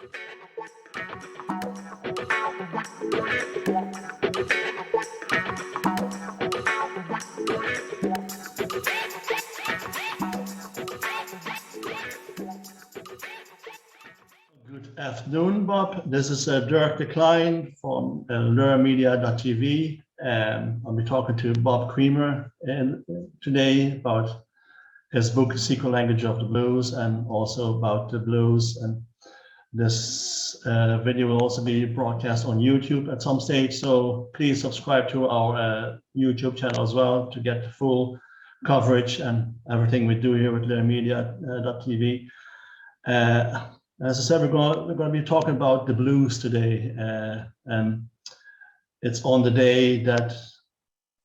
Good afternoon, Bob. This is Dirk de Klein from learnmedia.tv. I'll be talking to Bob Cremer today about his book, Secret Language of the Blues, and also about the blues. And this video will also be broadcast on YouTube at some stage. So please subscribe to our YouTube channel as well to get the full coverage and everything we do here with learnmedia.tv. As I said, we're going to be talking about the blues today, and it's on the day that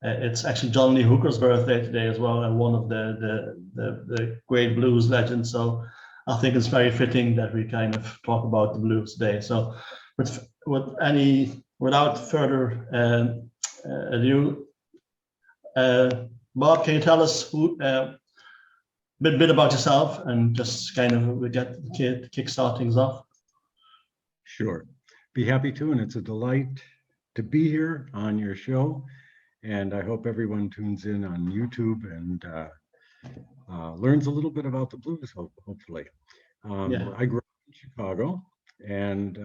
it's actually John Lee Hooker's birthday today as well, and one of the great blues legends. So I think it's very fitting that we kind of talk about the blues today. So without further ado, Bob, can you tell us bit about yourself and just kind of kick start things off? Sure, be happy to, and it's a delight to be here on your show, and I hope everyone tunes in on YouTube and learns a little bit about the blues, hopefully. I grew up in Chicago and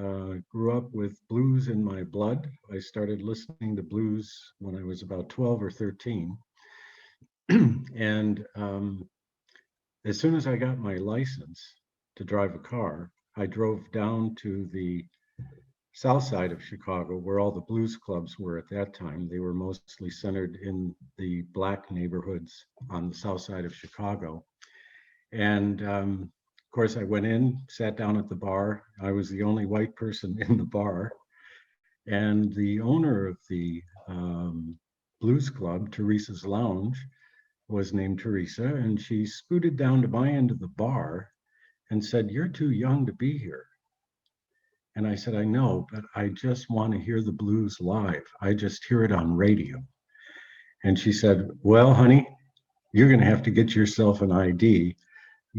grew up with blues in my blood. I started listening to blues when I was about 12 or 13, and as soon as I got my license to drive a car, I drove down to the south side of Chicago, where all the blues clubs were at that time. They were mostly centered in the Black neighborhoods on the south side of Chicago. And of course, I went in, sat down at the bar. I was the only white person in the bar. And the owner of the blues club, Teresa's Lounge, was named Teresa, and she scooted down to my end of the bar and said, "You're too young to be here." And I said, "I know, but I just want to hear the blues live. I just hear it on radio." And she said, "Well, honey, you're going to have to get yourself an ID.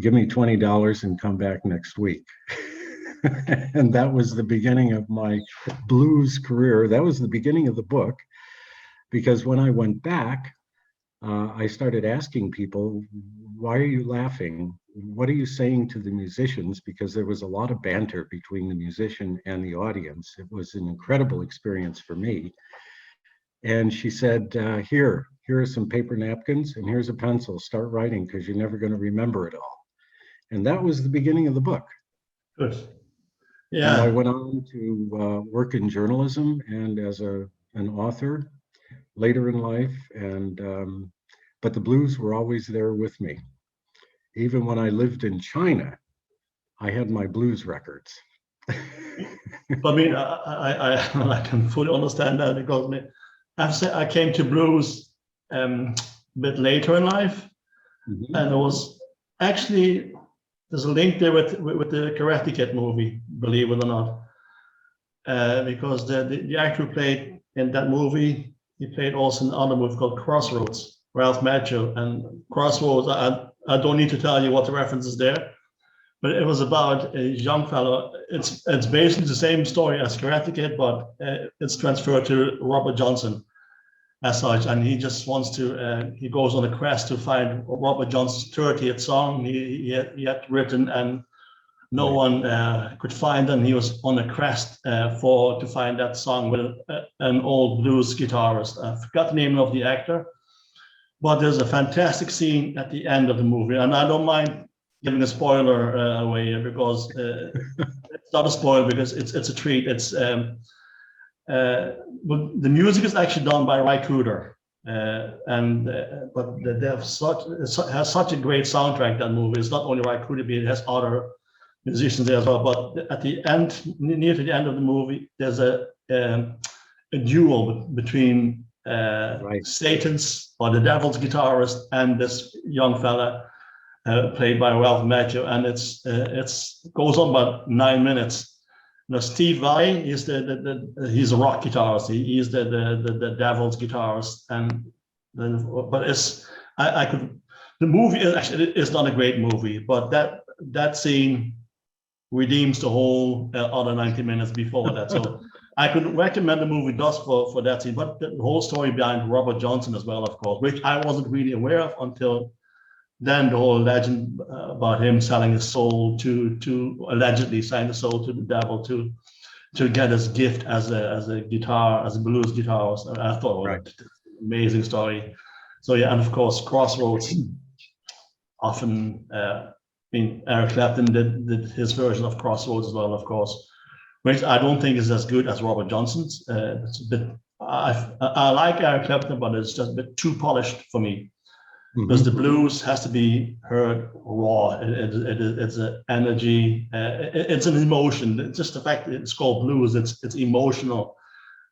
Give me $20 and come back next week." And that was the beginning of my blues career. That was the beginning of the book, because when I went back, I started asking people, "Why are you laughing? What are you saying to the musicians?" Because there was a lot of banter between the musician and the audience. It was an incredible experience for me. And she said, here are some paper napkins, and here's a pencil. Start writing, because you're never going to remember it all. And that was the beginning of the book. Good. Yeah. And I went on to work in journalism and as an author later in life, and but the blues were always there with me. Even when I lived in China, I had my blues records. I mean, I can fully understand that, because I came to blues a bit later in life, and it was actually, there's a link there with the Karate Kid movie, believe it or not, because the actor who played in that movie, he played also in another movie called Crossroads, Ralph Macchio. And Crossroads, I don't need to tell you what the reference is there, but it was about a young fellow. It's basically the same story as Karate Kid, but it's transferred to Robert Johnson as such. And he just wants to, he goes on a quest to find Robert Johnson's 30th song he had written, and no one could find him. He was on a quest to find that song with an old blues guitarist. I forgot the name of the actor, but there's a fantastic scene at the end of the movie, and I don't mind giving a spoiler away, because it's not a spoiler, because it's a treat. It's but the music is actually done by Ry Cooder, but they have it has such a great soundtrack. That movie. It's not only Ry Cooder, but it has other musicians there as well. But at the end, near to the end of the movie, there's a duel between Satan's, or the devil's guitarist, and this young fella played by Ralph Macchio, and it goes on about 9 minutes. Now, Steve Vai is he's a rock guitarist. He is the devil's guitarist, and then but the movie is actually, it's not a great movie, but that scene redeems the whole other 90 minutes before that. So I could recommend the movie just for that scene, but the whole story behind Robert Johnson as well, of course, which I wasn't really aware of until then. The whole legend about him selling his soul to allegedly selling his soul to the devil to get his gift as a blues guitarist. I thought, Right. Amazing story. So yeah, and of course, Crossroads. Often, Eric Clapton did his version of Crossroads as well, of course, which I don't think is as good as Robert Johnson's. It's a bit. I like Eric Clapton, but it's just a bit too polished for me. Because the blues has to be heard raw. It's an energy. It's an emotion. It's just the fact that it's called blues. It's emotional,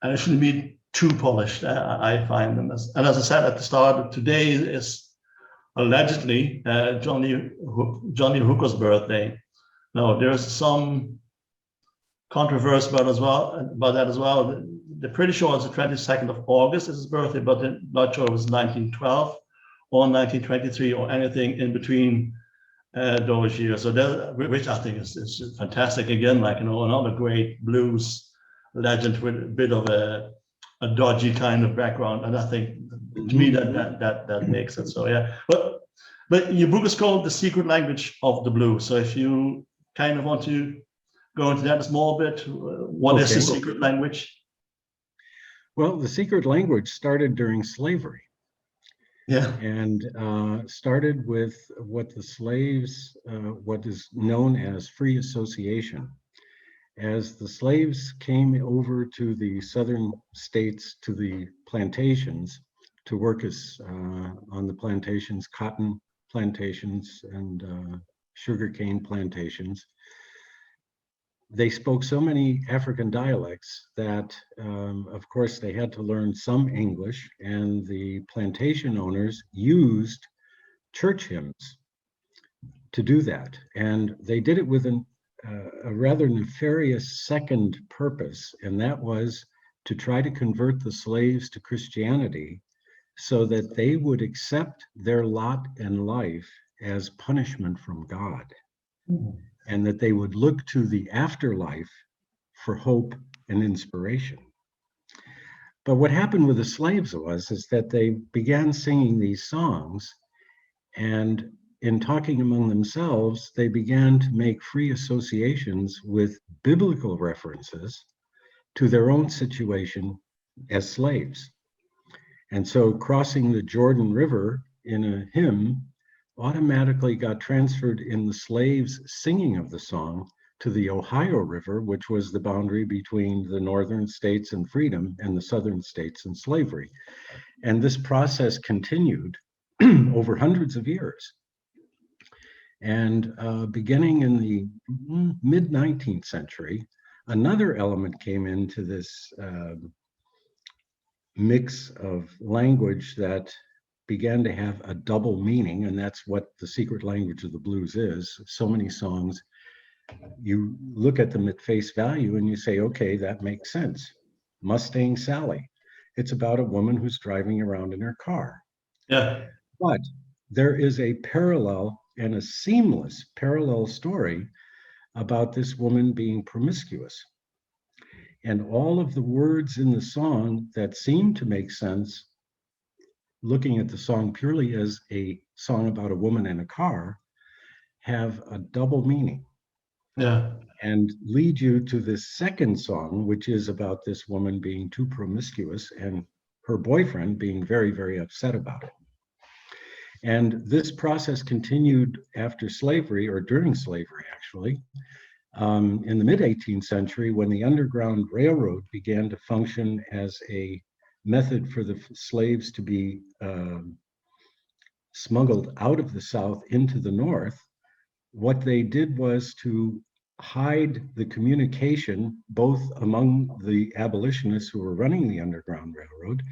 and it shouldn't be too polished. I find them and as I said at the start, today is allegedly Johnny Hooker's birthday. Now there's some controversy about that as well. They're pretty sure it's the 22nd of August is his birthday, but they're not sure it was 1912 or 1923 or anything in between those years. So that, which I think is fantastic. Again, like, another great blues legend with a bit of a dodgy kind of background, and I think to me that makes it. So yeah, but your book is called The Secret Language of the Blues. So if you kind of want to go into that a small bit, what is the secret language? Well, the secret language started during slavery. Yeah. And started with what the slaves, what is known as free association. As the slaves came over to the southern states, to the plantations, to work as on the plantations, cotton plantations and sugarcane plantations, they spoke so many African dialects that, of course, they had to learn some English, and the plantation owners used church hymns to do that. And they did it with a rather nefarious second purpose, and that was to try to convert the slaves to Christianity so that they would accept their lot in life as punishment from God. And that they would look to the afterlife for hope and inspiration. But what happened with the slaves is that they began singing these songs, and in talking among themselves, they began to make free associations with biblical references to their own situation as slaves. And so crossing the Jordan River in a hymn automatically got transferred in the slaves' singing of the song to the Ohio River, which was the boundary between the northern states in freedom and the southern states in slavery. And this process continued over hundreds of years. And beginning in the mid-19th century, another element came into this mix of language that began to have a double meaning, and that's what the secret language of the blues is. So many songs, you look at them at face value and you say, okay, that makes sense. Mustang Sally, it's about a woman who's driving around in her car. Yeah. But there is a parallel and a seamless parallel story about this woman being promiscuous. And all of the words in the song that seem to make sense, looking at the song purely as a song about a woman in a car, have a double meaning. Yeah. And lead you to this second song, which is about this woman being too promiscuous and her boyfriend being very, very upset about it. And this process continued after slavery, or during slavery, actually. In the mid-18th century, when the Underground Railroad began to function as a method for the slaves to be smuggled out of the South into the North, what they did was to hide the communication both among the abolitionists who were running the Underground Railroad,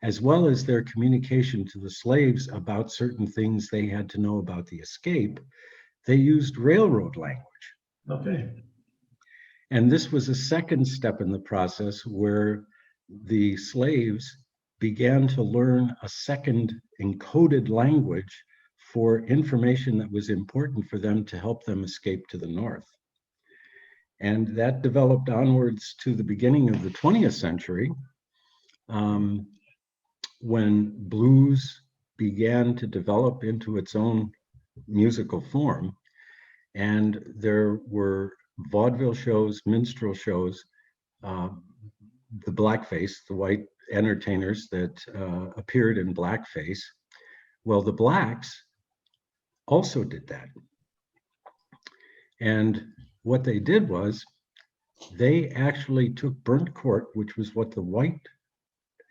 as well as their communication to the slaves about certain things they had to know about the escape. They used railroad language. Okay. And this was a second step in the process where the slaves began to learn a second encoded language for information that was important for them to help them escape to the North. And that developed onwards to the beginning of the 20th century, when blues began to develop into its own musical form. And there were vaudeville shows, minstrel shows, the blackface, the white entertainers that appeared in blackface. Well, the blacks also did that. And what they did was they actually took burnt cork, which was what the white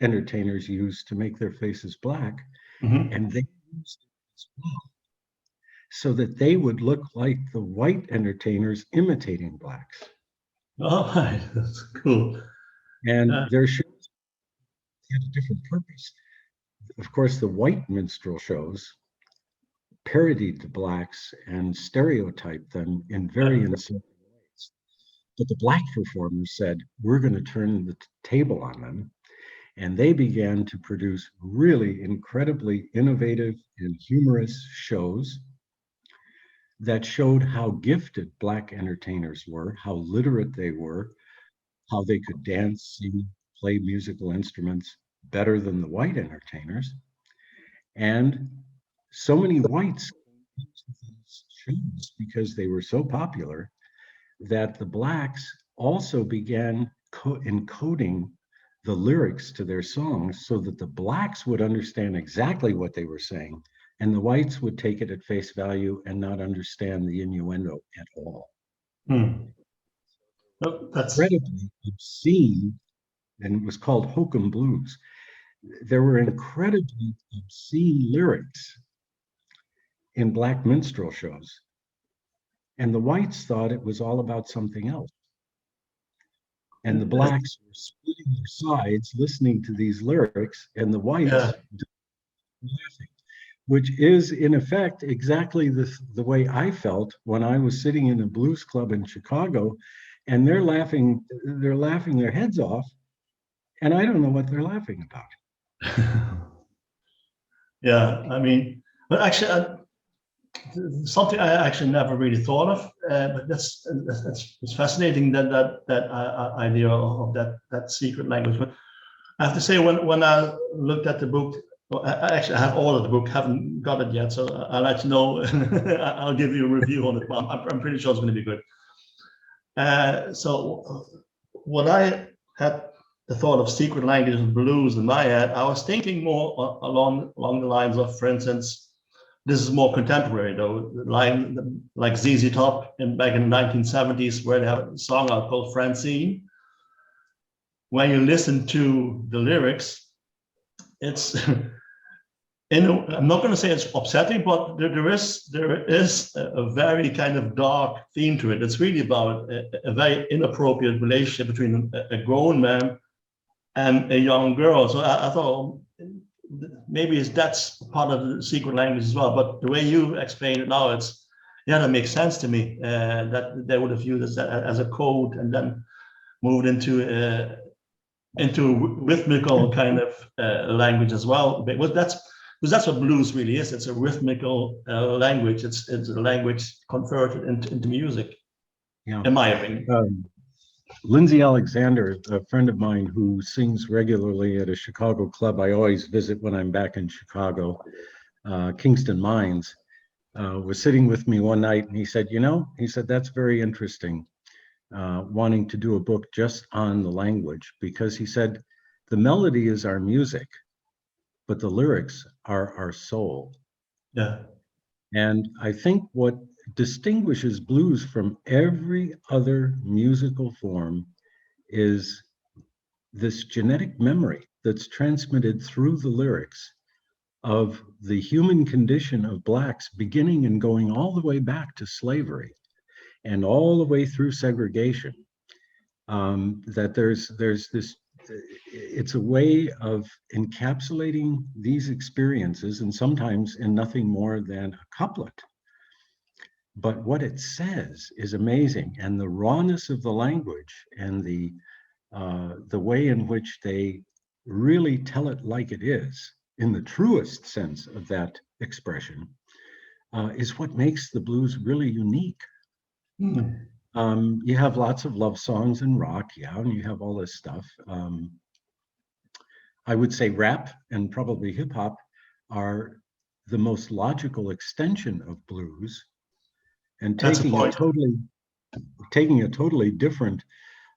entertainers used to make their faces black, and they used it as well, so that they would look like the white entertainers imitating blacks. Oh, that's cool. And their shows had a different purpose. Of course, the white minstrel shows parodied the blacks and stereotyped them in very insulting ways. But the black performers said, we're going to turn the table on them. And they began to produce really incredibly innovative and humorous shows that showed how gifted black entertainers were, how literate they were, how they could dance, sing, play musical instruments better than the white entertainers. And so many whites came into these shows because they were so popular that the blacks also began encoding the lyrics to their songs so that the blacks would understand exactly what they were saying, and the whites would take it at face value and not understand the innuendo at all. That's incredibly obscene, and it was called Hokum Blues. There were incredibly obscene lyrics in black minstrel shows, and the whites thought it was all about something else. And the blacks were splitting their sides listening to these lyrics, and the whites laughing, which is in effect exactly the way I felt when I was sitting in a blues club in Chicago, and they're laughing their heads off, and I don't know what they're laughing about. Yeah, I mean, but actually, something I actually never really thought of, but that's fascinating, that idea of that secret language. But I have to say, when I looked at the book, well, I actually have all of the book, haven't got it yet, so I'll let you know. I'll give you a review on it. But I'm pretty sure it's going to be good. So when I had the thought of secret language and blues in my head, I was thinking more along the lines of, for instance, this is more contemporary though, like ZZ Top back in the 1970s, where they have a song out called Francine. When you listen to the lyrics, it's I'm not going to say it's upsetting, but there is a very kind of dark theme to it. It's really about a very inappropriate relationship between a grown man and a young girl. So I thought maybe that's part of the secret language as well. But the way you explain it now, that makes sense to me. That they would have used it as a code and then moved into rhythmical kind of language as well. Because that's what blues really is. It's a rhythmical language. It's a language converted into music, in my opinion. Lindsay Alexander, a friend of mine who sings regularly at a Chicago club I always visit when I'm back in Chicago, Kingston Mines, was sitting with me one night, and he said, that's very interesting, wanting to do a book just on the language, because he said, the melody is our music, but the lyrics are our soul. Yeah. And I think what distinguishes blues from every other musical form is this genetic memory that's transmitted through the lyrics of the human condition of blacks, beginning and going all the way back to slavery and all the way through segregation. That there's this, it's a way of encapsulating these experiences, and sometimes in nothing more than a couplet. But what it says is amazing, and the rawness of the language and the way in which they really tell it like it is, in the truest sense of that expression, is what makes the blues really unique. You have lots of love songs and rock, yeah, and you have all this stuff. I would say rap and probably hip hop are the most logical extension of blues, and That's a point. taking a totally different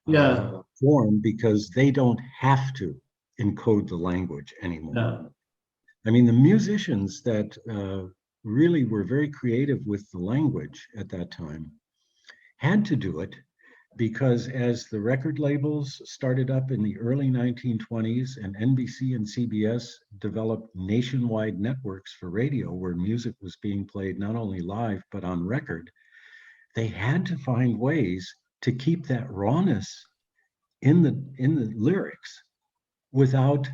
Yeah, form because they don't have to encode the language anymore. yeah, I mean, the musicians that really were very creative with the language at that time had to do it because as the record labels started up in the early 1920s and NBC and CBS developed nationwide networks for radio where music was being played not only live but on record, they had to find ways to keep that rawness in the lyrics without,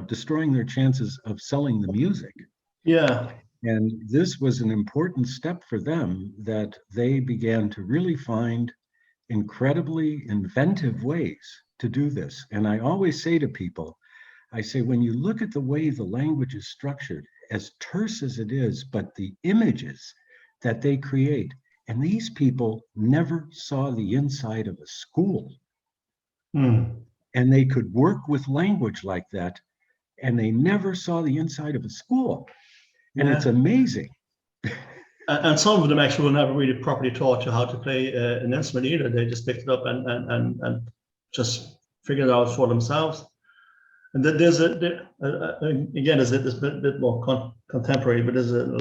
destroying their chances of selling the music. yeah, And this was an important step for them that they began to really find incredibly inventive ways to do this. And I always say to people, I say, when you look at the way the language is structured, as terse as it is, but the images that they create, and these people never saw the inside of a school. And they could work with language like that, and they never saw the inside of a school. And it's amazing. And some of them actually were never really properly taught you how to play an instrument either. They just picked it up and just figured it out for themselves. And then there's again, there's a bit more contemporary, but there's a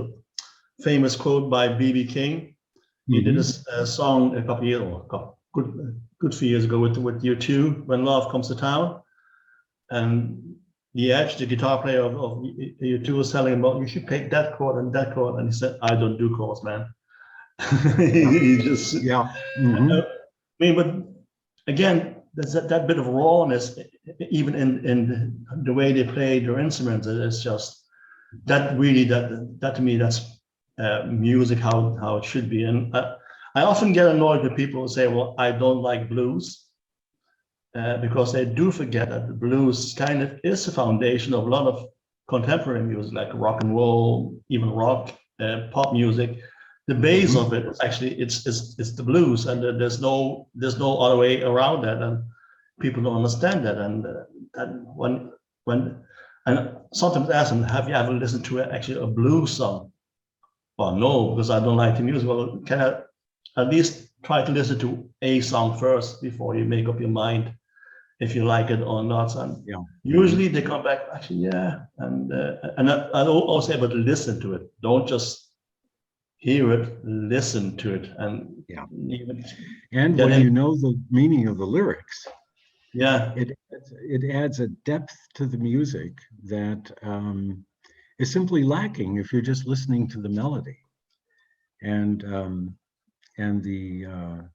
famous quote by B.B. King. He did a song a couple of years, or good few years ago with U2, When Love Comes to Town. And the Edge, the guitar player of U2, was telling him about, you should play that chord and that chord. And he said, I don't do chords, man. He just, I mean, but again, there's that bit of rawness, even in the way they play their instruments. It's just, that really, that to me, that's music, how it should be. And I often get annoyed with people who say, well, I don't like blues. Because they do forget that the blues kind of is the foundation of a lot of contemporary music, like rock and roll, even rock, pop music. The base of it, actually, it's the blues, and there's no other way around that, and people don't understand that. And and sometimes ask them, have you ever listened to actually a blues song? Well, no, because I don't like the music. Well, can I at least try to listen to a song first before you make up your mind if you like it or not? And usually they come back, actually, yeah. And I always say, but listen to it. Don't just hear it, listen to it. And and when you know the meaning of the lyrics, it adds a depth to the music that is simply lacking if you're just listening to the melody. And the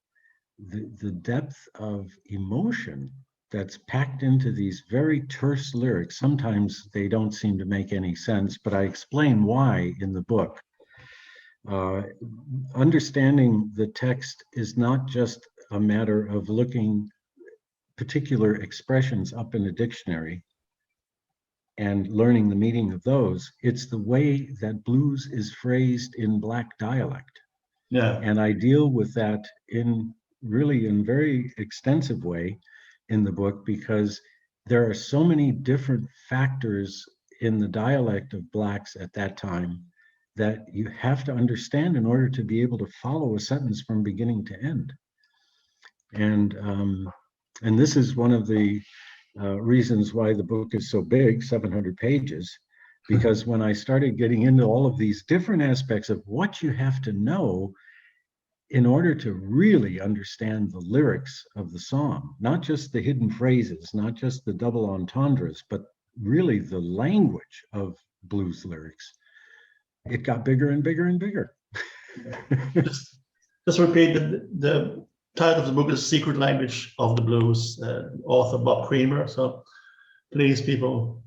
depth of emotion that's packed into these very terse lyrics. Sometimes they don't seem to make any sense, but I explain why in the book. Understanding the text is not just a matter of looking particular expressions up in a dictionary and learning the meaning of those. It's the way that blues is phrased in Black dialect. And I deal with that in very extensive way in the book, because there are so many different factors in the dialect of Blacks at that time that you have to understand in order to be able to follow a sentence from beginning to end. And this is one of the reasons why the book is so big, 700 pages, because when I started getting into all of these different aspects of what you have to know in order to really understand the lyrics of the song, not just the hidden phrases, not just the double entendres, but really the language of blues lyrics, it got bigger and bigger and bigger. Just repeat, the title of the book is Secret Language of the Blues, author Bob Cremer. So please, people,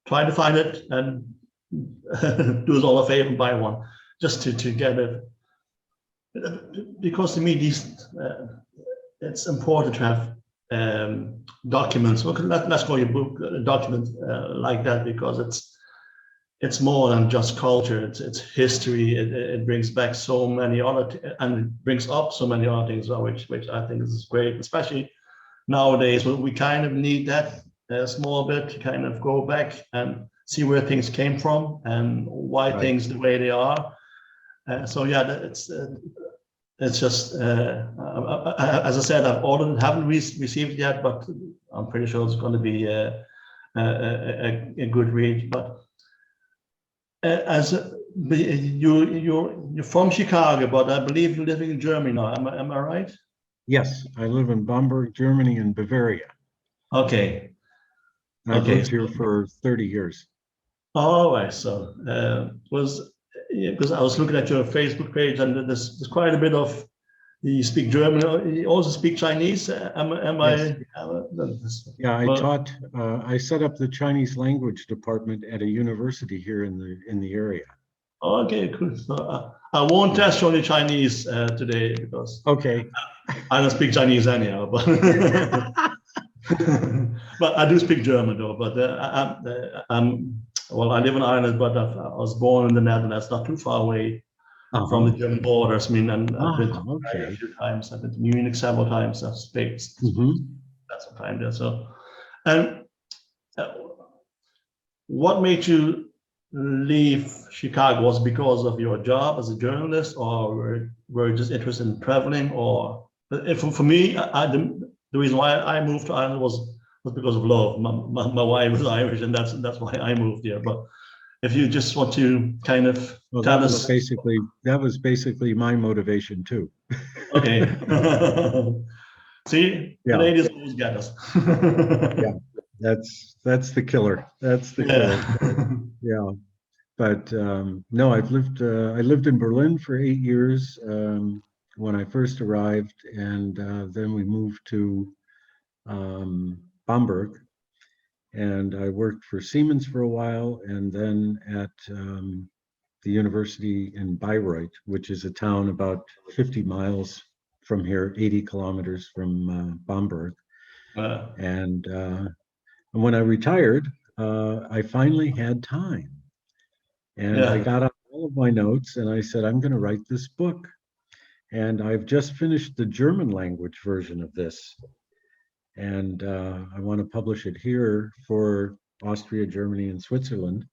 try to find it and do us all a favor and buy one, just to get it. Because to me, it's important to have documents. Let's call your book a document like that, because it's more than just culture. It's history. It brings back so many other and it brings up so many other things, which I think is great, especially nowadays. We kind of need that a small bit to kind of go back and see where things came from and why things the way they are. So yeah, it's just as I said, haven't received it yet, but I'm pretty sure it's going to be a good read. But you're from Chicago, but I believe you're living in Germany now. Am I right? Yes, I live in Bamberg, Germany, and Bavaria. Okay. I've lived here for 30 years. All right. So because I was looking at your Facebook page, and there's quite a bit of you speak German. You also speak Chinese. Am Yes. Yeah, I set up the Chinese language department at a university here in the area. Okay, cool. So I won't test you on the Chinese today because okay, I don't speak Chinese anyhow. But but I do speak German though. But well, I live in Ireland, but I was born in the Netherlands, not too far away from the German borders. I mean, and I've been to Paris a few times. I've been to Munich several times. I've spent some time there. So, and what made you leave Chicago? Was it because of your job as a journalist, or were you just interested in traveling? Or for me, the reason why I moved to Ireland was because of love. My wife was Irish, and that's why I moved here. But if you just want to kind of tell us, that was basically my motivation too. Okay. See, ladies always get us. Yeah, that's the killer. That's the killer. Yeah, but no, I lived in Berlin for 8 years when I first arrived, and then we moved to Bamberg, and I worked for Siemens for a while, and then at the university in Bayreuth, which is a town about 50 miles from here, 80 kilometers from Bamberg. And when I retired, I finally had time. And I got out all of my notes and I said, I'm going to write this book. And I've just finished the German language version of this. And I want to publish it here for Austria, Germany, and Switzerland,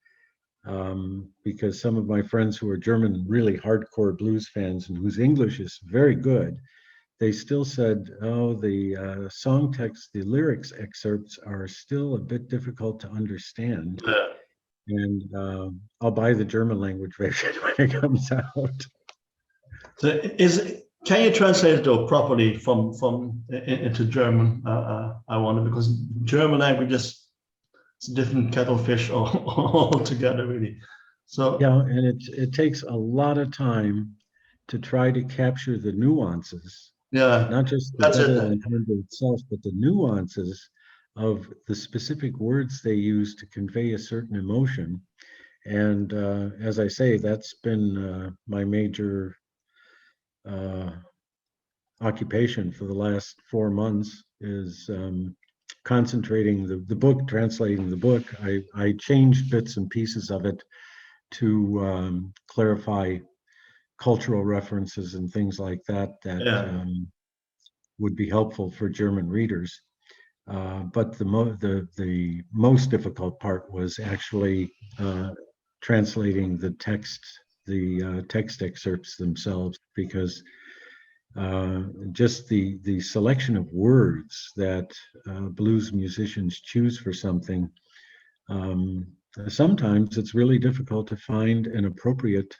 because some of my friends who are German, really hardcore blues fans and whose English is very good, they still said, oh, the song text, the lyrics excerpts are still a bit difficult to understand. And I'll buy the German language version when it comes out. So can you translate it though properly from into German? I wonder, because German language is a different kettle of fish altogether, really. So yeah, and it takes a lot of time to try to capture the nuances. Yeah, not just the entendre itself, but the nuances of the specific words they use to convey a certain emotion. And as I say, that's been my major occupation for the last 4 months, is concentrating the book, translating the book. I changed bits and pieces of it to clarify cultural references and things like that would be helpful for German readers. But the most difficult part was actually translating the text excerpts themselves, because just the selection of words that blues musicians choose for something, sometimes it's really difficult to find an appropriate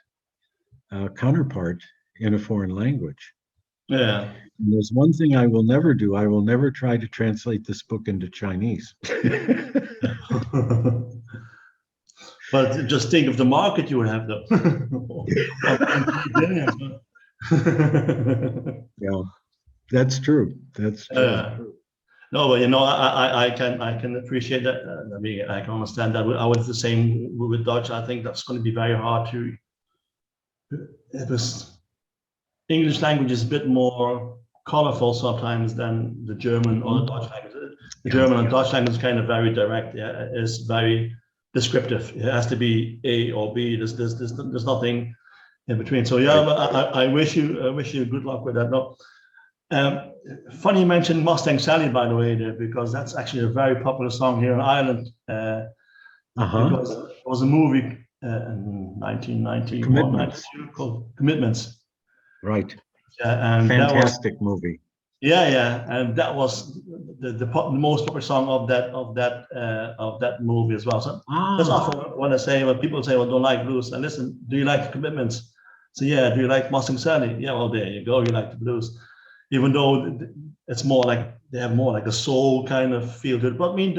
counterpart in a foreign language. Yeah. And there's one thing I will never do. I will never try to translate this book into Chinese. But just think of the market you would have, though. Yeah, that's true. That's true. No, but I can appreciate that. I mean, I can understand that. I was the same with Dutch. I think that's going to be very hard to. It was English language is a bit more colorful sometimes than the German or the Dutch language. The German and Dutch language is kind of very direct. Yeah, it's very descriptive. It has to be A or B. There's nothing in between. So yeah, I wish you good luck with that. No, funny you mentioned Mustang Sally, by the way, there, because that's actually a very popular song here in Ireland. Because it was a movie in 1991, 92 called Commitments. Right. And fantastic movie. Yeah, and that was the most popular song of that movie as well. So that's often when people say, "Well, don't like blues," and listen, do you like Commitments? So yeah, do you like Mustang Sally? Yeah, well, there you go. You like the blues, even though it's more like they have more like a soul kind of feel to it. But I mean,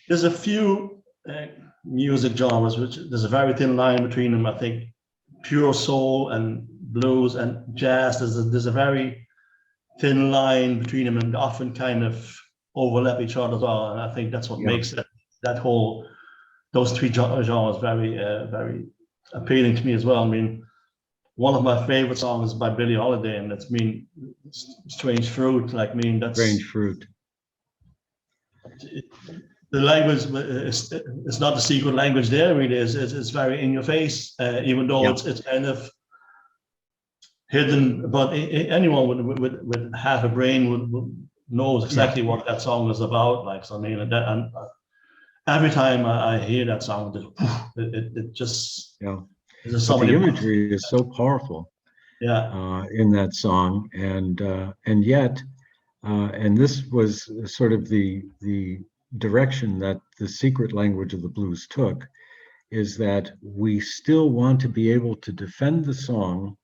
there's a few music genres which there's a very thin line between them. I think pure soul and blues and jazz. There's a very thin line between them, and often kind of overlap each other as well. And I think that's what makes those three genres very appealing to me as well. I mean, one of my favorite songs is by Billie Holiday, and that's Strange Fruit. That's Strange Fruit. The language is not the secret language there. Really, it's very in your face, even though it's kind of hidden. But anyone with half a brain knows exactly what that song is about. Like, so I mean, and every time I hear that song, it just But the imagery is so powerful. In that song, and yet, and this was sort of the direction that the secret language of the blues took, is that we still want to be able to defend the song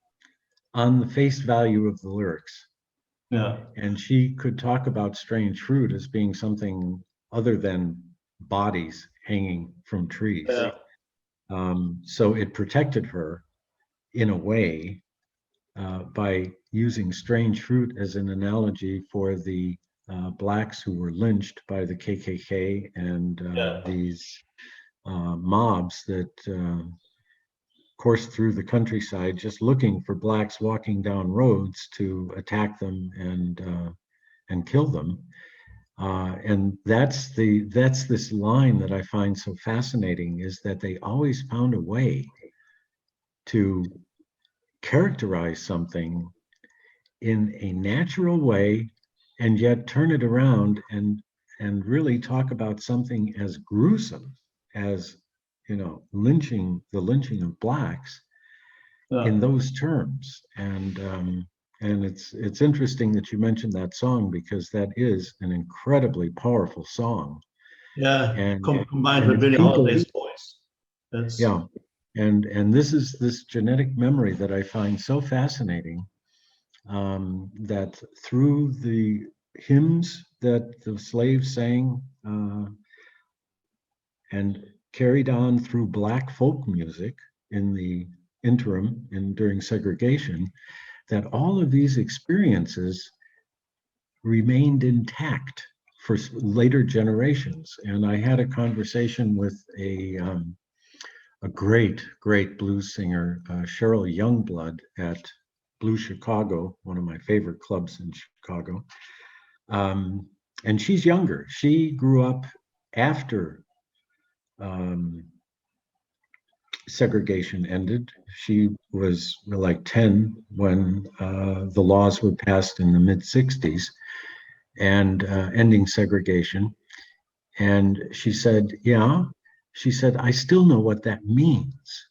on the face value of the lyrics. And she could talk about Strange Fruit as being something other than bodies hanging from trees. So it protected her in a way by using Strange Fruit as an analogy for the blacks who were lynched by the KKK and these mobs that coursed through the countryside, just looking for blacks walking down roads to attack them and kill them. And that's this line that I find so fascinating, is that they always found a way to characterize something in a natural way and yet turn it around and really talk about something as gruesome as, the lynching of blacks in those terms. And it's interesting that you mentioned that song, because that is an incredibly powerful song. And combined with Billie Holiday's voice. And this is this genetic memory that I find so fascinating, that through the hymns that the slaves sang and carried on through black folk music in the interim and during segregation, that all of these experiences remained intact for later generations. And I had a conversation with a great blues singer, Cheryl Youngblood, at Blue Chicago, one of my favorite clubs in Chicago. And she's younger. She grew up after segregation ended. She was like 10 when the laws were passed in the mid-60s and ending segregation. And she said, I still know what that means.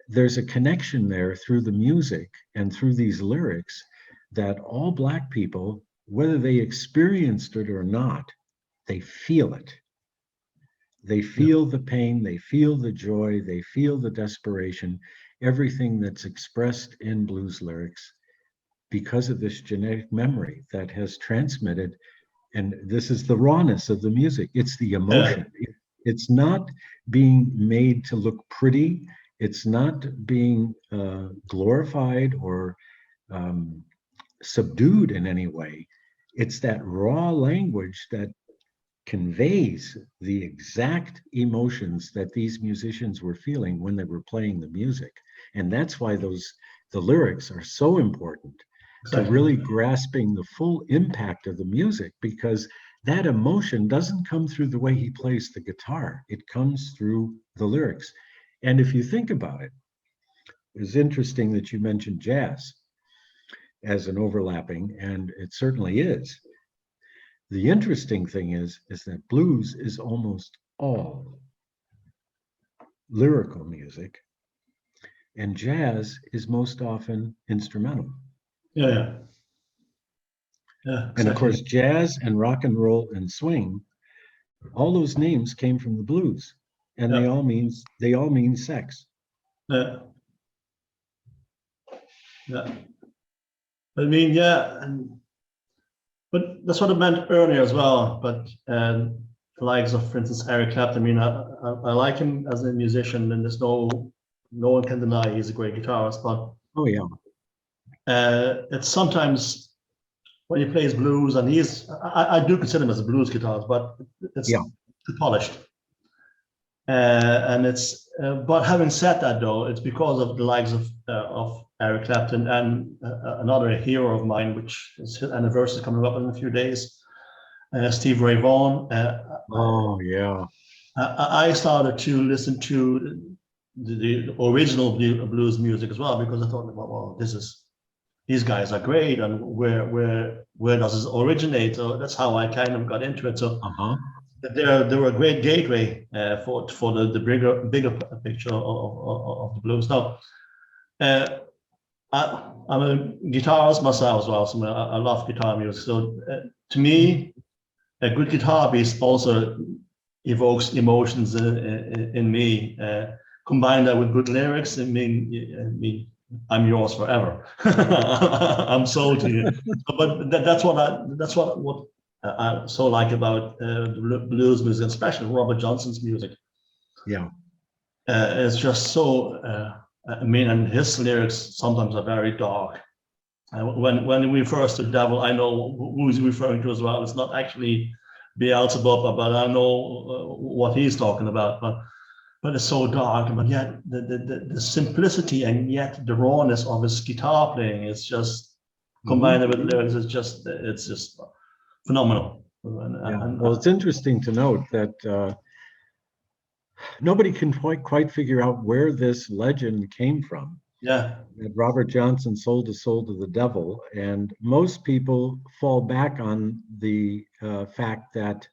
There's a connection there through the music and through these lyrics that all Black people, whether they experienced it or not, they feel it. They feel the pain, they feel the joy, they feel the desperation, everything that's expressed in blues lyrics, because of this genetic memory that has transmitted. And this is the rawness of the music. It's the emotion. It's not being made to look pretty. It's not being glorified or subdued in any way. It's that raw language that conveys the exact emotions that these musicians were feeling when they were playing the music. And that's why the lyrics are so important to really grasping the full impact of the music, because that emotion doesn't come through the way he plays the guitar. It comes through the lyrics. And if you think about it, it's interesting that you mentioned jazz as an overlapping, and it certainly is. The interesting thing is that blues is almost all lyrical music, and jazz is most often instrumental. Yeah. Yeah, And of exactly. course, jazz and rock and roll and swing, all those names came from the blues, and they Yeah. all mean sex. Yeah. Yeah. I mean, yeah, but that's what I meant earlier as well. But the likes of, for instance, Eric Clapton. I mean, I like him as a musician, and there's no one can deny he's a great guitarist. But Oh yeah, it's sometimes when he plays blues, and I do consider him as a blues guitarist, but it's yeah, too polished. And it's but having said that, though, it's because of the likes of Eric Clapton and another hero of mine, which is his anniversary coming up in a few days, Steve Ray Vaughan. oh yeah, I started to listen to the original blues music as well, because I thought, well, these guys are great, and where does this originate? So that's how I kind of got into it. So uh-huh. they were a great gateway for the bigger picture of the blues. Now, I'm a guitarist myself as well, so I love guitar music. So to me, a good guitar piece also evokes emotions in me. Combine that with good lyrics, I mean, I'm yours forever. I'm sold to you. But that's what I so like about the blues music, especially Robert Johnson's music. Yeah. It's just so. I mean, and his lyrics sometimes are very dark. When we refer to devil, I know who he's referring to as well. It's not actually Beelzebub, but I know what he's talking about. But it's so dark, but yet the simplicity and yet the rawness of his guitar playing is just combined with lyrics. It's just phenomenal. Well, it's interesting to note that nobody can quite figure out where this legend came from. Yeah. That Robert Johnson sold his soul to the devil, and most people fall back on the fact that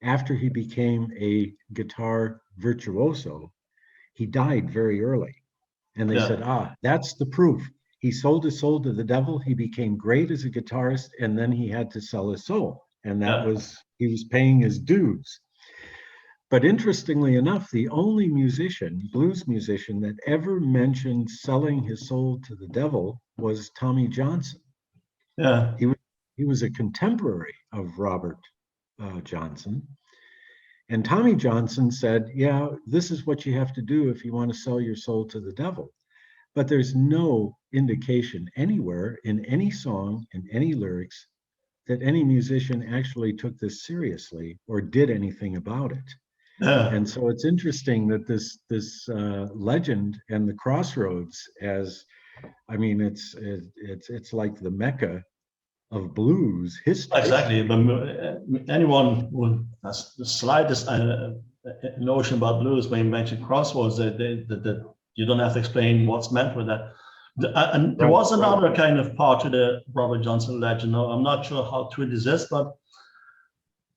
after he became a guitar virtuoso, he died very early. And they said, that's the proof. He sold his soul to the devil. He became great as a guitarist, and then he had to sell his soul. And that was, he was paying his dues. But interestingly enough, the only blues musician that ever mentioned selling his soul to the devil was Tommy Johnson. Yeah. He was a contemporary of Robert Johnson. And Tommy Johnson said, yeah, this is what you have to do if you want to sell your soul to the devil. But there's no indication anywhere in any song, in any lyrics, that any musician actually took this seriously or did anything about it. Yeah. And so it's interesting that this legend and the Crossroads, as I mean, it's like the Mecca of blues history. Exactly. But anyone with the slightest notion about blues, when you mention Crossroads, that you don't have to explain what's meant with that. And there was another kind of part to the Robert Johnson legend. I'm not sure how true this is, but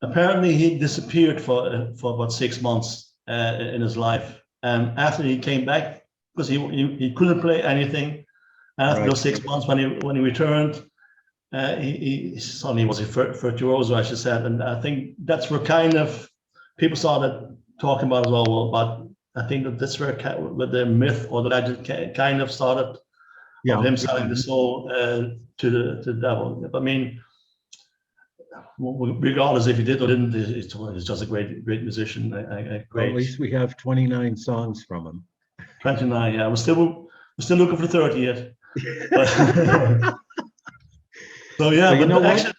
apparently he disappeared for about 6 months in his life. And after he came back, because he couldn't play anything, after those 6 months, when he returned, he suddenly was a virtuoso, as you said. And I think that's where kind of people started talking about as well. But I think that that's where the myth or the legend kind of started of him selling the soul to the devil. I mean, regardless if he did or didn't, he's just a great musician. Well, at least we have 29 songs from him. 29, yeah. We're still looking for 30 yet. So yeah, but you know what,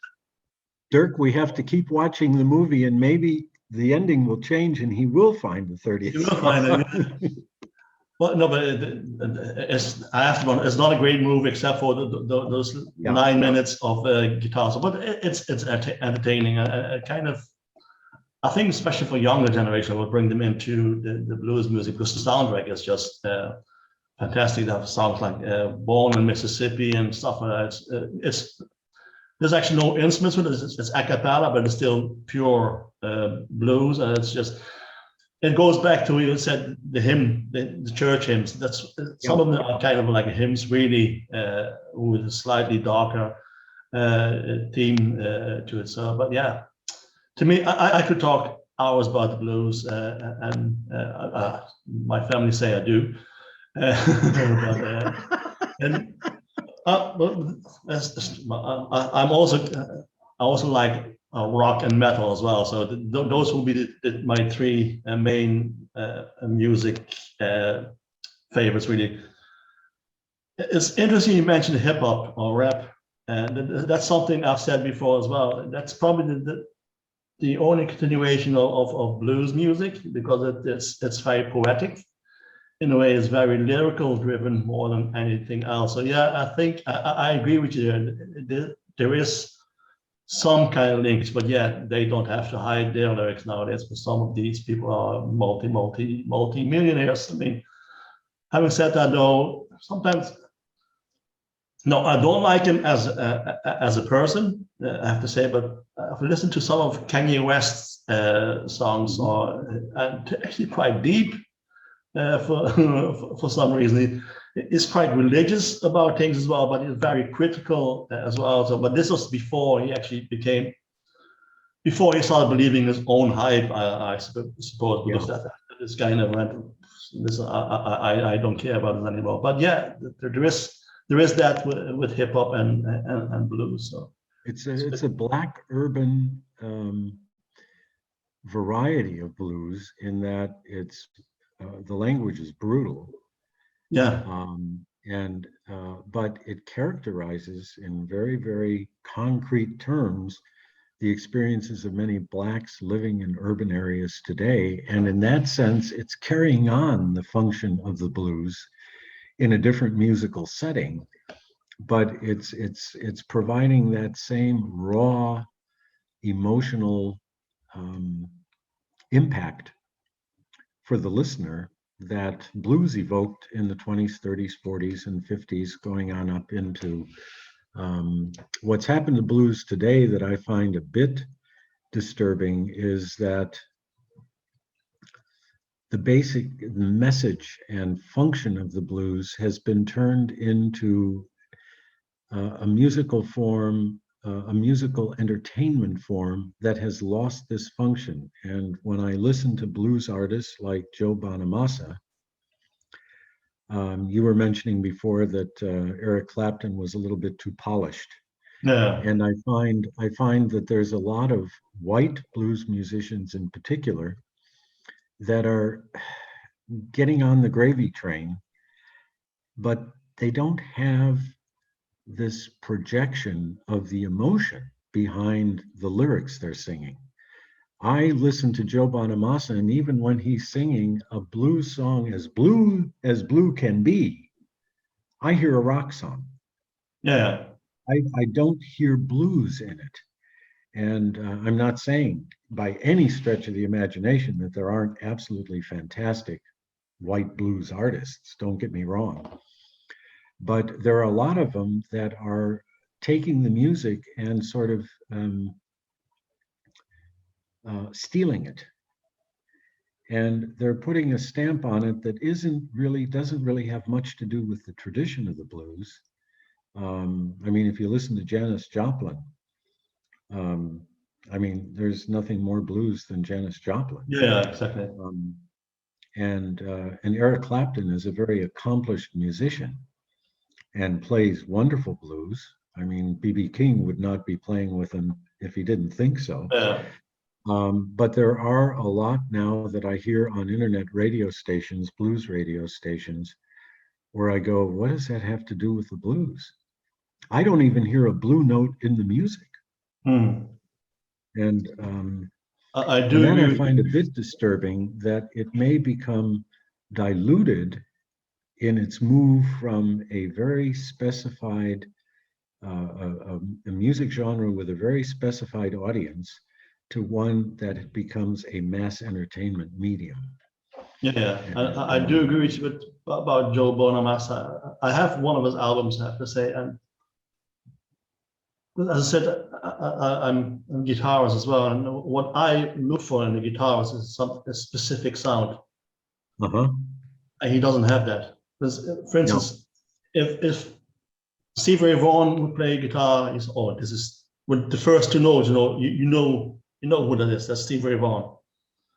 Dirk, we have to keep watching the movie, and maybe the ending will change, and he will find the 30th. He will find it. Well, no, but it's I have to. It's not a great movie except for those 9 minutes of guitar. So, but it's entertaining. Kind of, I think, especially for younger generation, will bring them into the blues music because the soundtrack is just fantastic. That sounds like Born in Mississippi and stuff like that. It's there's actually no instruments with it. It's a cappella, but it's still pure blues, and it's just. It goes back to what you said, the hymn, the church hymns. That's some of them are kind of like hymns, really, with a slightly darker theme to it. So, but yeah, to me, I could talk hours about the blues, and my family say I do. And I'm I also like rock and metal as well. So those will be my three main music favorites. Really, it's interesting you mentioned hip hop or rap, and that's something I've said before as well. That's probably the only continuation of blues music because it's very poetic. In a way, it's very lyrical driven more than anything else. So yeah, I think I agree with you. There is some kind of links, but yeah, they don't have to hide their lyrics nowadays. Because some of these people are multi millionaires. I mean, having said that, though, sometimes no, I don't like him as a person. I have to say, but I've listened to some of Kanye West's songs, are actually quite deep. For some reason, he's quite religious about things as well, but he's very critical as well. So, but this was before he actually before he started believing his own hype, I suppose, because this guy never went. Listen, I don't care about it anymore. But yeah, there is that with hip hop and blues. So it's a black urban variety of blues in that it's. The language is brutal, but it characterizes in very, very concrete terms the experiences of many Blacks living in urban areas today. And in that sense, it's carrying on the function of the blues in a different musical setting, but it's providing that same raw emotional impact for the listener that blues evoked in the 20s, 30s, 40s, and 50s, going on up into what's happened to blues today that I find a bit disturbing is that the basic message and function of the blues has been turned into a musical form, a musical entertainment form that has lost this function. And when I listen to blues artists like Joe Bonamassa, you were mentioning before that Eric Clapton was a little bit too polished. Yeah. And I find that there's a lot of white blues musicians in particular that are getting on the gravy train, but they don't have this projection of the emotion behind the lyrics they're singing. I listen to Joe Bonamassa, and even when he's singing a blues song as blue can be, I hear a rock song. Yeah. I don't hear blues in it. And I'm not saying by any stretch of the imagination that there aren't absolutely fantastic white blues artists, don't get me wrong. But there are a lot of them that are taking the music and sort of stealing it. And they're putting a stamp on it that doesn't really have much to do with the tradition of the blues. I mean, if you listen to Janis Joplin, I mean, there's nothing more blues than Janis Joplin. Yeah, exactly. And Eric Clapton is a very accomplished musician and plays wonderful blues. I mean, B.B. King would not be playing with him if he didn't think so. Yeah. But there are a lot now that I hear on internet radio stations, blues radio stations, where I go, what does that have to do with the blues? I don't even hear a blue note in the music. And I find a bit disturbing that it may become diluted in its move from a very specified a music genre with a very specified audience to one that becomes a mass entertainment medium. Yeah, I do agree with you about Joe Bonamassa. I have one of his albums, I have to say, and as I said, I'm a guitarist as well, and what I look for in a guitarist is a specific sound. Uh-huh. And he doesn't have that. Because, for instance, if Stevie Ray Vaughan would play guitar, he's this is with the first two notes, you know who that is. That's Stevie Ray Vaughan.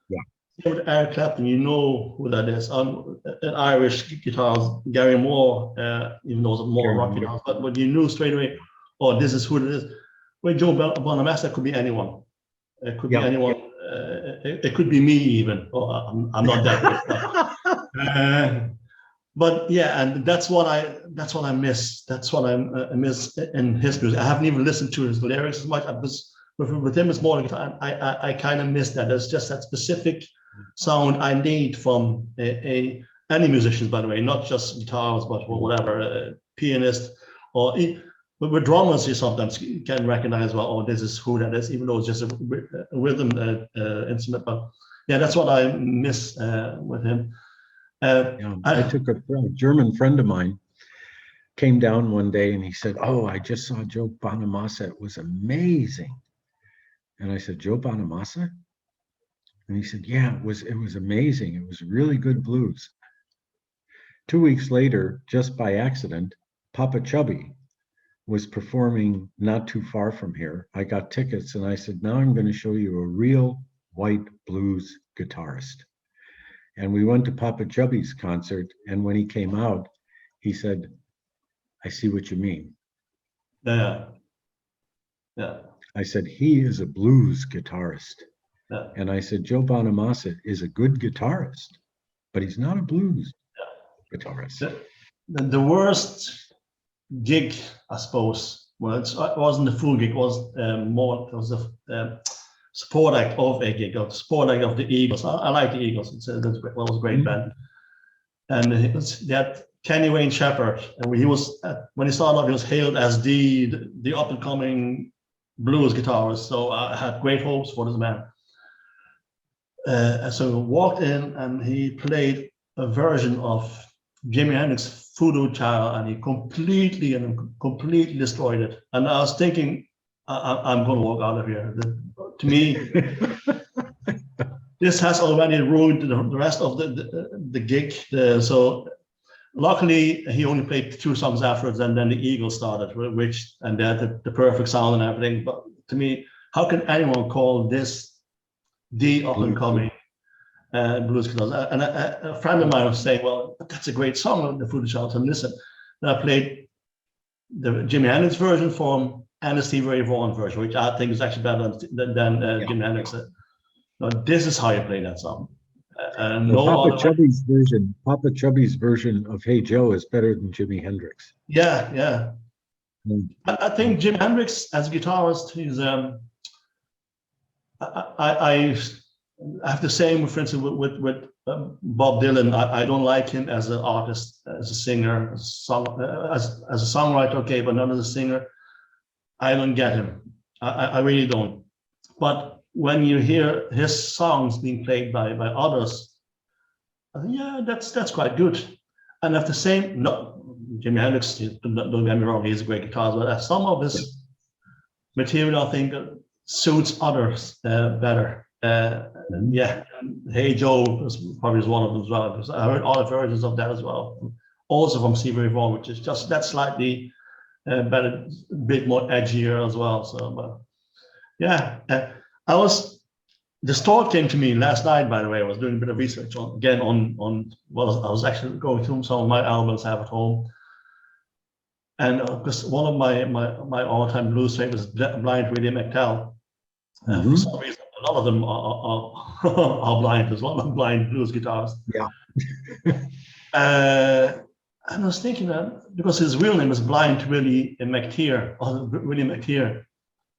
Yeah. Same with Eric Clapton, you know who that is. An Irish guitarist, Gary Moore, even though it's more rock guitars, but you knew straight away, this is who it is. With Joe Bonamassa, it could be anyone. It could be anyone. It could be me even. I'm not that good. But yeah, and that's what I miss. That's what I miss in his music. I haven't even listened to his lyrics as much. With him, it's more like I kind of miss that. There's just that specific sound I need from any musicians, by the way, not just guitars, but whatever, a pianist or. But with drummers, you sometimes can recognize, well, this is who that is, even though it's just a rhythm instrument. But yeah, that's what I miss with him. I took a German friend of mine, came down one day and he said, I just saw Joe Bonamassa. It was amazing. And I said, Joe Bonamassa? And he said, yeah, it was amazing. It was really good blues. 2 weeks later, just by accident, Papa Chubby was performing not too far from here. I got tickets and I said, now I'm going to show you a real white blues guitarist. And we went to Papa Chubby's concert. And when he came out, he said, I see what you mean. Yeah. I said, he is a blues guitarist. Yeah. And I said, Joe Bonamassa is a good guitarist, but he's not a blues guitarist. The worst gig, I suppose, well, it wasn't the full gig, it was a support act of a gig, or support act of the Eagles. I like the Eagles. It was a great band. And that Kenny Wayne Shepherd, and when he started off, he was hailed as the up and coming blues guitarist. So I had great hopes for this man. So walked in and he played a version of Jimi Hendrix Voodoo Child, and he completely destroyed it. And I was thinking, I'm going to walk out of here. To me, this has already ruined the rest of the gig. So luckily, he only played 2 songs afterwards, and then the Eagles started, and they had the perfect sound and everything. But to me, how can anyone call this the up and coming blues guitarist? And a friend of mine was saying, well, that's a great song, the Voodoo Child. And listen, and I played the Jimi Hendrix version for him and the Stevie Ray Vaughan version, which I think is actually better than Jimi Hendrix. Now, this is how you play that song. Papa Chubby's version of Hey Joe is better than Jimi Hendrix. Yeah. I think Jimi Hendrix as a guitarist, he's I have the same, for instance, with Bob Dylan. I don't like him as an artist, as a singer, as a songwriter, okay, but not as a singer. I don't get him. I really don't. But when you hear his songs being played by others, yeah, that's quite good. And at the same, Jimi Hendrix, don't get me wrong, he's a great guitarist, but some of his material, I think, suits others better. Yeah, Hey Joe is probably one of them as well, because I heard all the versions of that as well. Also from Stevie Ray Vaughan, which is just that slightly better, a bit more edgier as well. So, but yeah, this thought came to me last night. By the way, I was doing a bit of research on well, I was actually going through some of my albums I have at home, and because one of my all-time blues favorites is Blind Willie McTell. For some reason, a lot of them are blind as well. I'm blind blues guitarists. Yeah. And I was thinking that because his real name is Blind Willie McTeer, or Willie McTeer,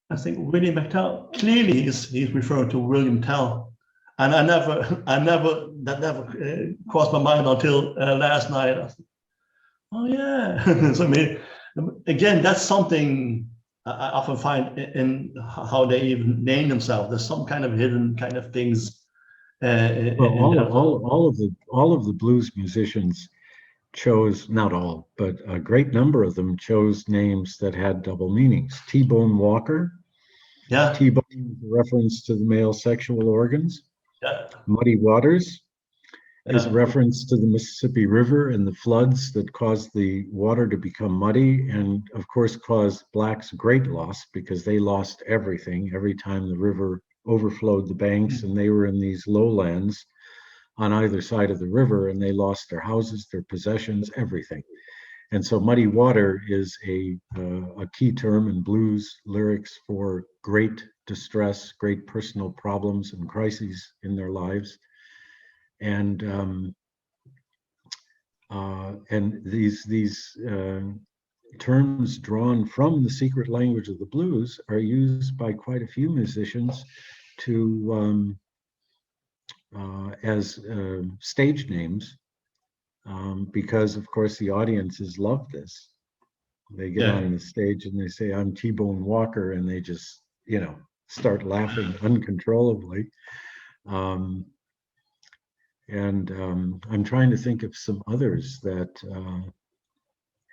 I think Willie McTell, clearly he's referring to William Tell. And that never crossed my mind until last night. I said, oh yeah. So I mean, again, that's something I often find in how they even name themselves. There's some kind of hidden kind of things. Well, all of the blues musicians chose, not all, but a great number of them chose names that had double meanings. T-Bone Walker, Yeah, T-Bone is a reference to the male sexual organs. yeah, Muddy Waters is a yeah, reference to the Mississippi River and the floods that caused the water to become muddy, and of course caused blacks great loss because they lost everything every time the river overflowed the banks, and they were in these lowlands on either side of the river, and they lost their houses, their possessions, everything. And so muddy water is a key term in blues lyrics for great distress, great personal problems and crises in their lives. And these terms drawn from the secret language of the blues are used by quite a few musicians to as stage names, because of course the audiences love this. They get yeah. on the stage and they say, "I'm T-Bone Walker," and they just, start laughing uncontrollably. Um, and I'm trying to think of some others that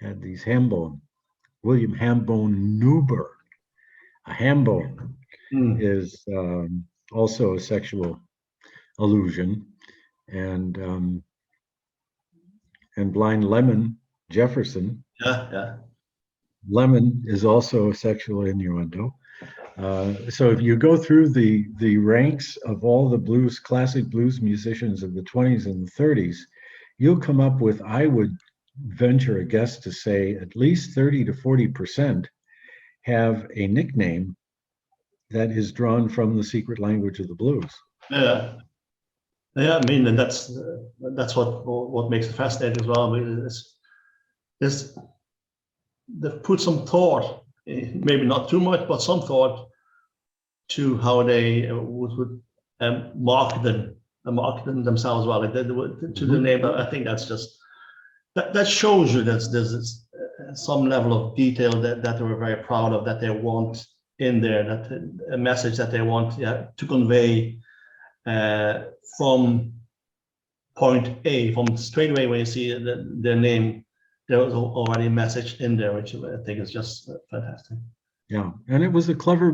had these Hambone. William Hambone Newberg. A Hambone is also a sexual allusion, and Blind Lemon Jefferson. Yeah. Lemon is also a sexual innuendo. So if you go through the ranks of all the classic blues musicians of the 20s and the 30s, you'll come up with, I would venture a guess to say, at least 30 to 40% have a nickname that is drawn from the secret language of the blues. Yeah. Yeah, I mean, and that's what makes it fascinating as well. I mean, it's they've put some thought, maybe not too much, but some thought to how they would market them themselves well, like they would, to the name. I think that's just that shows you that there's some level of detail that they were very proud of, that they want in there, that a message that they want to convey from point A, from straight away when you see their name, there was already a message in there, which I think is just fantastic. Yeah, and it was a clever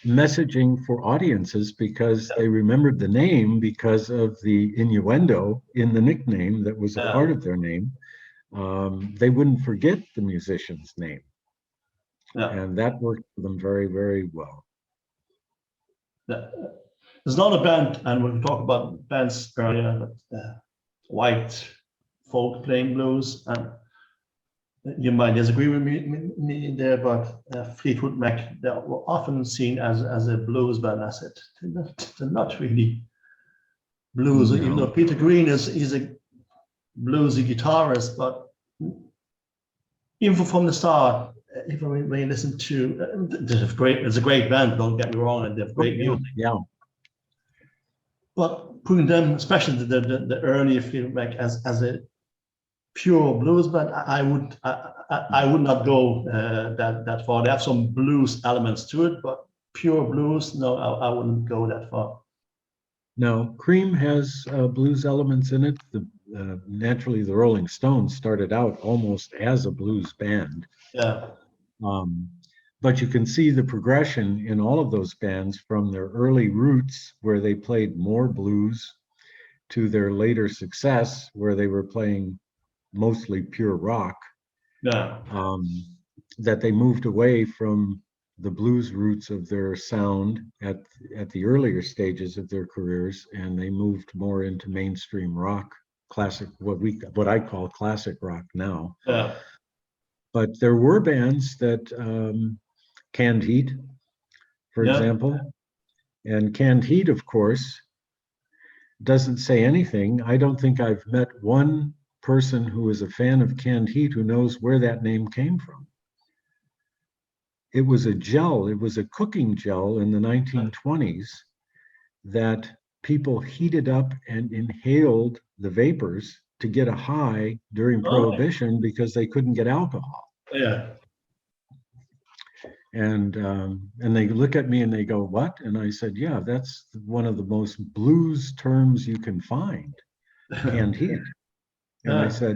messaging for audiences because they remembered the name because of the innuendo in the nickname that was a part of their name. They wouldn't forget the musician's name. Yeah. And that worked for them very, very well. There's not a band, and we talked about bands earlier, but white folk playing blues, and you might disagree with me there, but Fleetwood Mac, they were often seen as a blues band. I said, they're not really blues, no. Even though Peter Green is a bluesy guitarist, but even from the start, even when you listen to, it's a great band, don't get me wrong, and they have great music. Yeah. But putting them, especially the earlier Fleetwood Mac, as a pure blues band, I would not go that far. They have some blues elements to it, but pure blues, no, I wouldn't go that far. No, Cream has blues elements in it. Naturally, the Rolling Stones started out almost as a blues band. Yeah. But you can see the progression in all of those bands from their early roots, where they played more blues, to their later success, where they were playing mostly pure rock. Yeah. That they moved away from the blues roots of their sound at the earlier stages of their careers, and they moved more into mainstream rock, classic, what I call classic rock now. Yeah. But there were bands that Canned Heat, for example, and Canned Heat, of course, doesn't say anything. I don't think I've met one person who is a fan of Canned Heat who knows where that name came from. It was a gel, it was a cooking gel in the 1920s that people heated up and inhaled the vapors to get a high during Oh, Prohibition because they couldn't get alcohol. yeah. And they look at me and they go, "What?" And I said, "Yeah, that's one of the most blues terms you can find, canned heat." And I said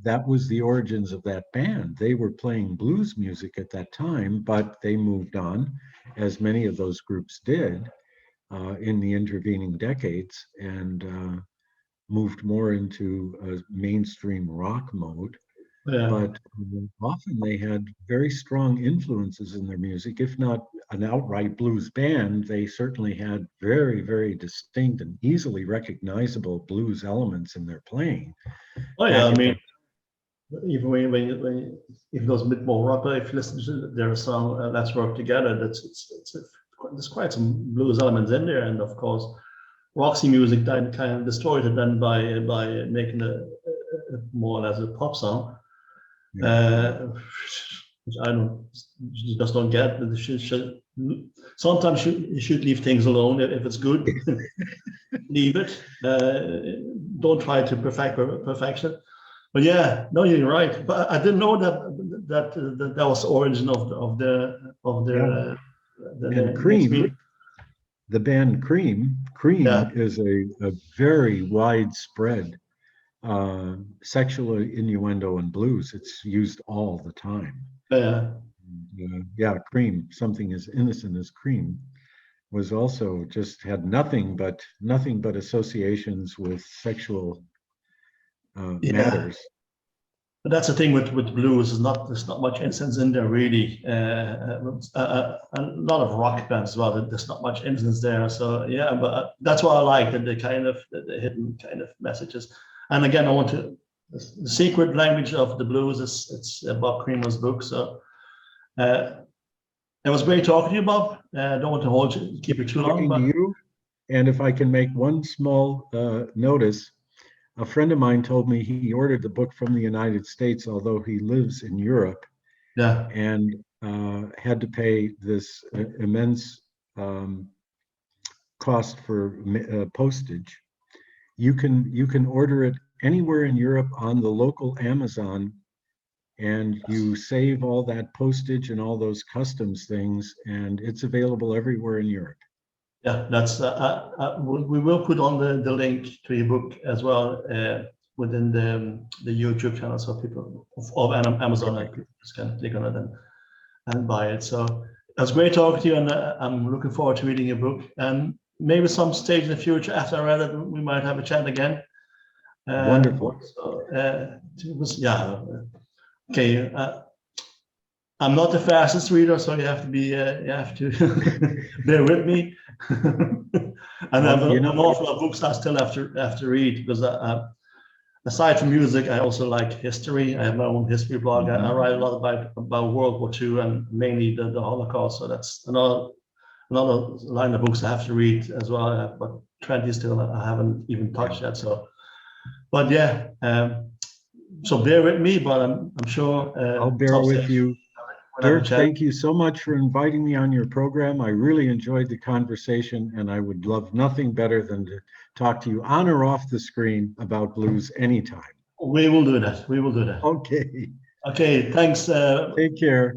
that was the origins of that band. They were playing blues music at that time, but they moved on, as many of those groups did in the intervening decades, and moved more into a mainstream rock mode. Yeah. But often they had very strong influences in their music. If not an outright blues band, they certainly had very, very distinct and easily recognizable blues elements in their playing. Oh yeah, I mean, even when if it goes a bit more rock, but if you listen to their song "Let's Work Together," there's quite some blues elements in there, and of course, Roxy music kind of destroyed it then by making a more or less a pop song. Which I just don't get. Sometimes you should leave things alone if it's good. Leave it. Don't try to perfection. But yeah, no, you're right. But I didn't know that was the origin of the Cream. The band Cream is a very widespread sexual innuendo in blues. It's used all the time. Cream, something as innocent as cream, was also just had nothing but associations with sexual matters. But that's the thing with blues, there's not much innocence in there really. A lot of rock bands as well, there's not much innocence there. So yeah, but that's what I like, the kind of the hidden kind of messages. And again, the secret language of the blues it's Bob Cremer's book. So it was great talking to you, Bob. I don't want to keep you too long. Talking to you, and if I can make one small notice, a friend of mine told me he ordered the book from the United States, although he lives in Europe, and had to pay this immense cost for postage. You can order it anywhere in Europe on the local Amazon, and you save all that postage and all those customs things, and it's available everywhere in Europe. Yeah, that's we will put on the link to your book as well within the YouTube channel, so people of Amazon can click on it and buy it. So it was great talking to you, and I'm looking forward to reading your book. And maybe some stage in the future after I read it, we might have a chat again. Wonderful. So, it was, okay. I'm not the fastest reader, so you have to bear with me. And I have an awful lot of books I still have to read, because aside from music, I also like history. I have my own history blog. I write a lot about World War II and mainly the Holocaust. So that's another line of books I have to read as well. But 20 still I haven't even touched yet. So, but yeah, so bear with me. But I'm sure I'll bear with you. Dirk, thank you so much for inviting me on your program. I really enjoyed the conversation, and I would love nothing better than to talk to you on or off the screen about blues anytime. We will do that. We will do that. Okay. Okay, thanks. Take care.